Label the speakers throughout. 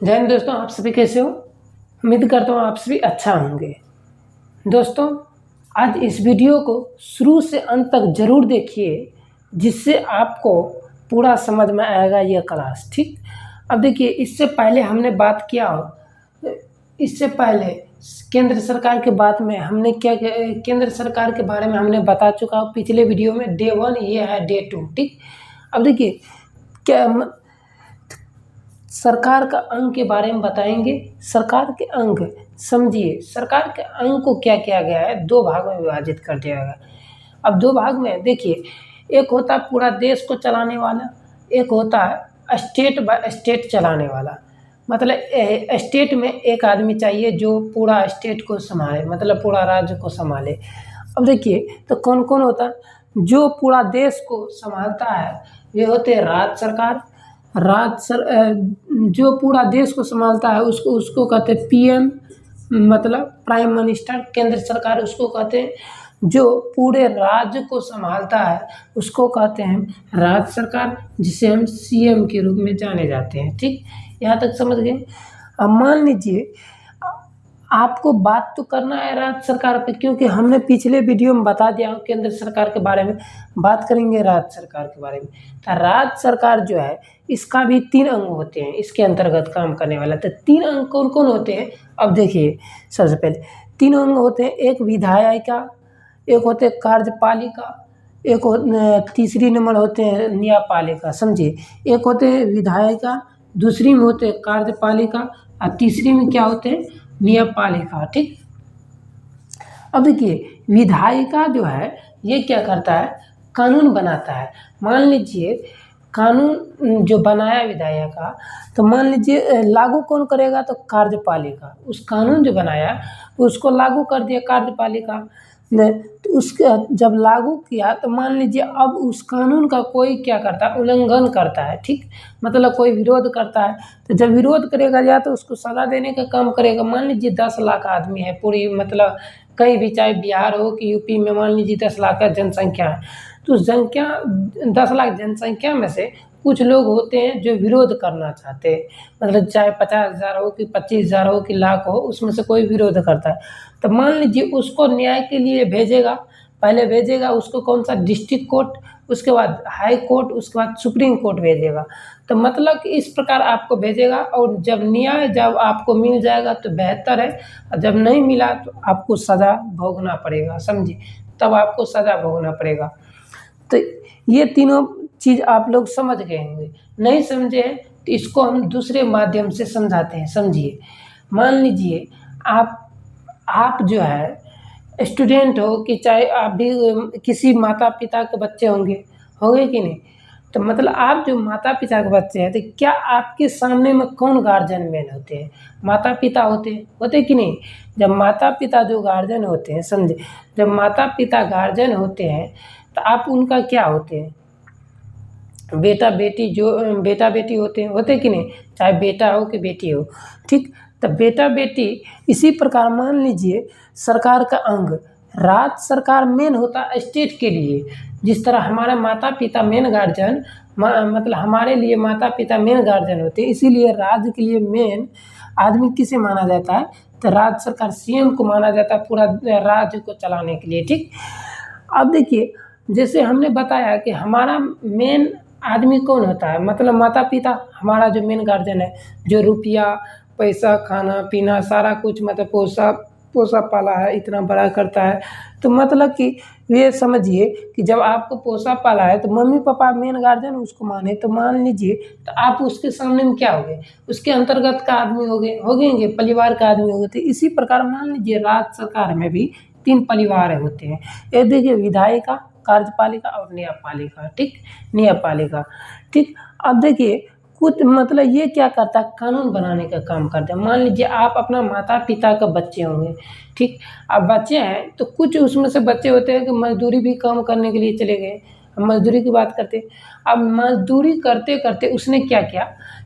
Speaker 1: जय हिंद दोस्तों, आप सभी कैसे हो। उम्मीद करता हूँ आप सभी अच्छा होंगे। दोस्तों, आज इस वीडियो को शुरू से अंत तक ज़रूर देखिए, जिससे आपको पूरा समझ में आएगा यह क्लास। ठीक, अब देखिए, इससे पहले हमने बात किया हो, इससे पहले केंद्र सरकार के बात में हमने क्या केंद्र सरकार के बारे में हमने बता चुका हूँ पिछले वीडियो में। डे 1 ये है, डे 2। ठीक, अब देखिए क्या सरकार का अंग के बारे में बताएंगे। सरकार के अंग समझिए, सरकार के अंग को क्या किया गया है, दो भागों में विभाजित कर दिया गया। अब दो भाग में देखिए, एक होता है पूरा देश को चलाने वाला, एक होता है स्टेट बाय स्टेट चलाने वाला। मतलब स्टेट में एक आदमी चाहिए जो पूरा स्टेट को संभाले, मतलब पूरा राज्य को संभाले। अब देखिए, तो कौन कौन होता है जो पूरा देश को संभालता है, वे होते हैं राज्य सरकार। जो पूरा देश को संभालता है उसको उसको कहते हैं पीएम, मतलब प्राइम मिनिस्टर। केंद्र सरकार उसको कहते हैं, जो पूरे राज्य को संभालता है उसको कहते हैं राज्य सरकार, जिसे हम सीएम के रूप में जाने जाते हैं। ठीक, यहाँ तक समझ गए। अब मान लीजिए आपको बात तो करना है राज्य सरकार पे, क्योंकि हमने पिछले वीडियो में बता दिया हो केंद्र सरकार के बारे में। बात करेंगे राज्य सरकार के बारे में। तो राज्य सरकार जो है, इसका भी 3 अंग होते हैं इसके अंतर्गत काम करने वाला। तो 3 अंग कौन कौन होते हैं, अब देखिए। सबसे पहले 3 अंग होते हैं, एक विधायिका, एक होते हैं कार्यपालिका, तीसरी नंबर होते हैं न्यायपालिका। समझिए, एक होते हैं विधायिका, दूसरी में होते हैं कार्यपालिका, और तीसरी में क्या होते हैं, न्यायपालिका। ठीक, अब देखिए, विधायिका जो है ये क्या करता है, कानून बनाता है। मान लीजिए कानून जो बनाया विधायिका, तो मान लीजिए लागू कौन करेगा, तो कार्यपालिका। उस कानून जो बनाया उसको लागू कर दिया कार्यपालिका ने। तो उसका जब लागू किया तो मान लीजिए अब उस कानून का कोई क्या करता है, उल्लंघन करता है। ठीक, मतलब कोई विरोध करता है, तो जब विरोध करेगा या तो उसको सजा देने का काम करेगा। मान लीजिए 10 लाख आदमी है पूरी, मतलब कहीं भी, चाहे बिहार हो कि यूपी में, मान लीजिए 10 लाख का जनसंख्या है। तो उस 10 लाख जनसंख्या में से कुछ लोग होते हैं जो विरोध करना चाहते हैं, मतलब चाहे 50,000 हो कि 25,000 हो कि लाख हो, उसमें से कोई विरोध करता है। तो मान लीजिए उसको न्याय के लिए भेजेगा, पहले भेजेगा उसको कौन सा, डिस्ट्रिक्ट कोर्ट, उसके बाद हाई कोर्ट, उसके बाद सुप्रीम कोर्ट भेजेगा। तो मतलब कि इस प्रकार आपको भेजेगा, और जब न्याय जब आपको मिल जाएगा तो बेहतर है, और जब नहीं मिला तो आपको सज़ा भोगना पड़ेगा। समझिए, तब आपको सज़ा भोगना पड़ेगा। तो ये तीनों चीज़ आप लोग समझ गए होंगे। नहीं समझे हैं तो इसको हम दूसरे माध्यम से समझाते हैं। समझिए, मान लीजिए आप जो है स्टूडेंट हो, कि चाहे आप भी किसी माता पिता के बच्चे होंगे कि नहीं। तो मतलब आप जो माता पिता के बच्चे हैं, तो क्या आपके सामने में कौन गार्जियन मेन होते हैं, माता पिता होते कि नहीं। जब माता पिता जो गार्जियन होते हैं, समझे, जब माता पिता गार्जियन होते हैं तो आप उनका क्या होते हैं, बेटा बेटी। जो बेटा बेटी होते कि नहीं, चाहे बेटा हो कि बेटी हो। ठीक, तो बेटा बेटी इसी प्रकार मान लीजिए सरकार का अंग राज्य सरकार मेन होता है स्टेट के लिए। जिस तरह हमारा माता पिता मेन गार्जियन, मतलब हमारे लिए माता पिता मेन गार्जियन होते हैं, इसीलिए राज्य के लिए मेन आदमी किसे माना जाता है, तो राज्य सरकार सीएम को माना जाता है पूरा राज्य को चलाने के लिए। ठीक, अब देखिए, जैसे हमने बताया कि हमारा मेन आदमी कौन होता है, मतलब माता पिता हमारा जो मेन गार्जियन है, जो रुपया पैसा खाना पीना सारा कुछ, मतलब पोसा पाला है, इतना बड़ा करता है। तो मतलब कि ये समझिए कि जब आपको पोसा पाला है तो मम्मी पापा मेन गार्जियन उसको माने, तो मान लीजिए तो आप उसके सामने में क्या हो गए, उसके अंतर्गत का आदमी होंगे, परिवार का आदमी हो गए। तो इसी प्रकार मान लीजिए राज्य सरकार में भी 3 परिवार होते हैं। ये देखिए, विधायिका, कार्यपालिका और न्यायपालिका। ठीक, न्यायपालिका। ठीक, अब देखिए कुछ, मतलब ये क्या करता है, कानून बनाने का काम करता है। मान लीजिए आप अपना माता पिता का बच्चे होंगे। ठीक, अब बच्चे हैं तो कुछ उसमें से बच्चे होते हैं कि मजदूरी भी काम करने के लिए चले गए। हम मजदूरी की बात करते हैं। अब मजदूरी करते करते उसने क्या किया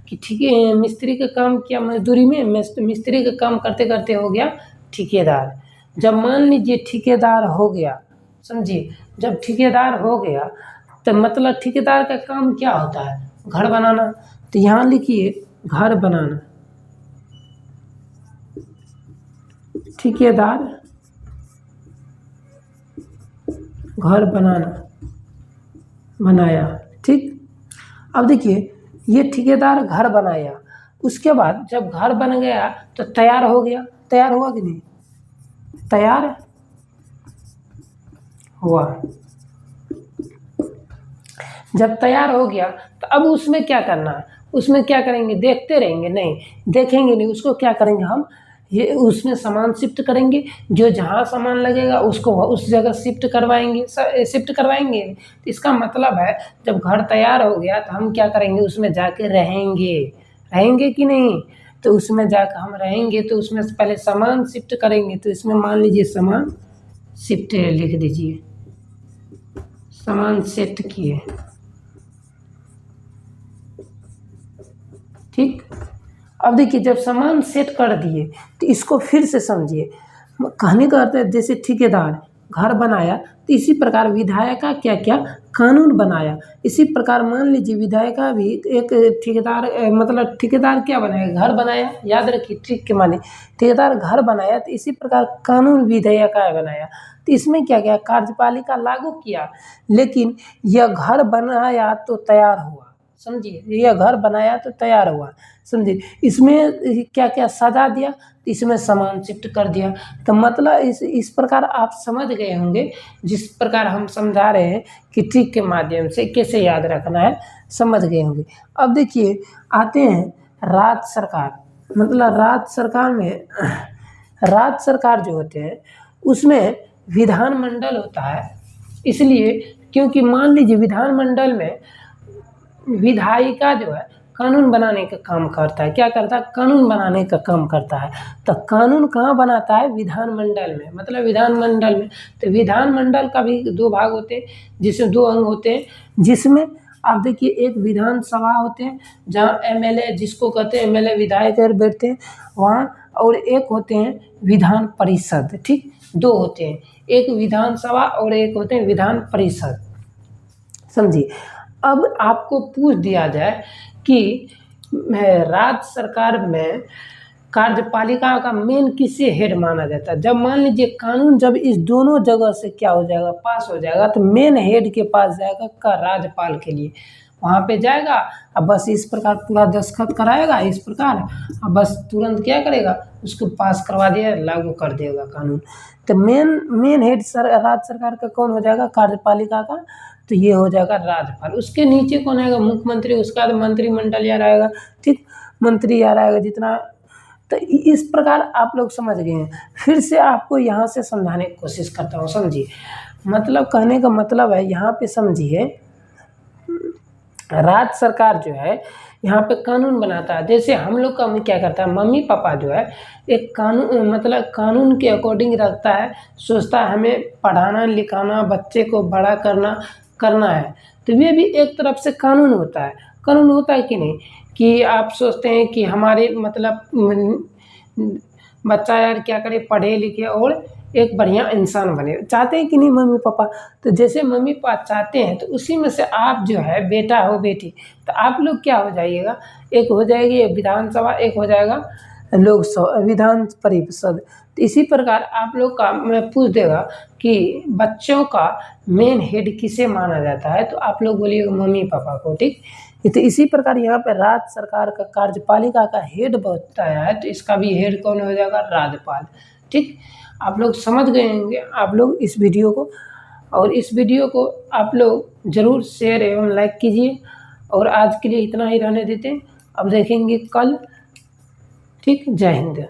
Speaker 1: कि ठीक है, मिस्त्री का काम किया, मजदूरी में मिस्त्री का काम करते करते हो गया ठेकेदार। जब मान लीजिए ठेकेदार हो गया, समझिए, जब ठेकेदार हो गया तो मतलब ठेकेदार का काम क्या होता है, घर बनाना। तो यहाँ लिखिए घर बनाना। ठेकेदार घर बनाया। ठीक, अब देखिए ये ठेकेदार घर बनाया, उसके बाद जब घर बन गया तो तैयार हो गया, तैयार हुआ कि नहीं, तैयार हुआ। जब तैयार हो गया तो अब उसमें क्या करना है, उसमें क्या करेंगे, देखते रहेंगे नहीं, देखेंगे नहीं, उसको क्या करेंगे हम, ये उसमें सामान शिफ्ट करेंगे, जो जहाँ सामान लगेगा उसको उस जगह शिफ्ट करवाएंगे, शिफ्ट करवाएंगे। तो इसका मतलब है जब घर तैयार हो गया तो हम क्या करेंगे, उसमें जाके रहेंगे, रहेंगे कि नहीं, तो उसमें जाकर हम रहेंगे तो उसमें से पहले सामान शिफ्ट करेंगे। तो इसमें मान लीजिए सामान शिफ्ट लिख दीजिए, सामान शिफ्ट किए। ठीक, अब देखिए जब सामान सेट कर दिए तो इसको फिर से समझिए, कहने का अर्थ है जैसे ठेकेदार घर बनाया तो इसी प्रकार विधायिका क्या क्या कानून बनाया। इसी प्रकार मान लीजिए विधायिका भी एक ठेकेदार मतलब ठेकेदार क्या बनाया, घर बनाया, याद रखिए ठीक के माने ठेकेदार घर बनाया, तो इसी प्रकार कानून विधायिका बनाया। तो इसमें क्या क्या कार्यपालिका लागू किया, लेकिन यह घर बनाया तो तैयार हुआ, समझिए, यह घर बनाया तो तैयार हुआ, समझिए। इसमें क्या क्या सजा दिया, इसमें सामान शिफ्ट कर दिया। तो मतलब इस प्रकार आप समझ गए होंगे, जिस प्रकार हम समझा रहे हैं कि ट्रिक के माध्यम से कैसे याद रखना है, समझ गए होंगे। अब देखिए आते हैं राज्य सरकार, मतलब राज्य सरकार में राज्य सरकार जो होते हैं उसमें विधानमंडल होता है, इसलिए क्योंकि मान लीजिए विधानमंडल में विधायिका जो है कानून बनाने का काम करता है, क्या करता है, कानून बनाने का काम करता है। तो कानून कहाँ बनाता है, विधानमंडल में, मतलब विधानमंडल में। तो विधानमंडल का भी दो भाग होते हैं, जिसमें दो अंग होते हैं, जिसमें आप देखिए एक विधानसभा होते हैं जहाँ एमएलए, जिसको कहते हैं एमएलए विधायक बैठते हैं वहाँ, और एक होते हैं विधान परिषद। ठीक, दो होते हैं, एक विधानसभा और एक होते हैं विधान परिषद, समझिए। अब आपको पूछ दिया जाए कि राज्य सरकार में कार्यपालिका का मेन किसे हेड माना जाता है, जब मान लीजिए कानून जब इस दोनों जगह से क्या हो जाएगा, पास हो जाएगा, तो मेन हेड के पास जाएगा का राज्यपाल के लिए, वहाँ पे जाएगा, अब बस इस प्रकार पूरा दस्तखत कराएगा इस प्रकार, अब बस तुरंत क्या करेगा, उसको पास करवा दिया, लागू कर देगा कानून। तो मेन हेड राज्य सरकार का कौन हो जाएगा, कार्यपालिका का, तो ये हो जाएगा राज्यपाल। उसके नीचे कौन आएगा, मुख्यमंत्री, उसका मंत्रिमंडल यार आएगा। ठीक, मंत्री यार आएगा जितना। तो इस प्रकार आप लोग समझ गए हैं। फिर से आपको यहाँ से समझाने की कोशिश करता हूँ, समझिए। मतलब कहने का मतलब है यहाँ पे समझिए, राज्य सरकार जो है यहाँ पे कानून बनाता है। जैसे हम लोग का क्या करता है, मम्मी पापा जो है एक कानून, मतलब कानून के अकॉर्डिंग रखता है, सोचता है हमें पढ़ाना लिखाना, बच्चे को बड़ा करना है, तो ये भी एक तरफ से कानून होता है। कानून होता है कि नहीं, कि आप सोचते हैं कि हमारे मतलब बच्चा यार क्या करे, पढ़े लिखे और एक बढ़िया इंसान बने, चाहते हैं कि नहीं मम्मी पापा। तो जैसे मम्मी पापा चाहते हैं तो उसी में से आप जो है बेटा हो बेटी, तो आप लोग क्या हो जाइएगा, एक हो जाएगी विधानसभा, एक हो जाएगा लोकसभा, विधान परिषद। तो इसी प्रकार आप लोग का मैं पूछ देगा कि बच्चों का मेन हेड किसे माना जाता है, तो आप लोग बोलिएगा मम्मी पापा को। ठीक, तो इसी प्रकार यहाँ पे राज्य सरकार का कार्यपालिका का हेड बताया है, तो इसका भी हेड कौन हो जाएगा, राज्यपाल। ठीक, आप लोग समझ गए होंगे आप लोग इस वीडियो को, और इस वीडियो को आप लोग ज़रूर शेयर एवं लाइक कीजिए, और आज के लिए इतना ही रहने देते हैं, अब देखेंगे कल। ठीक, जय हिंद।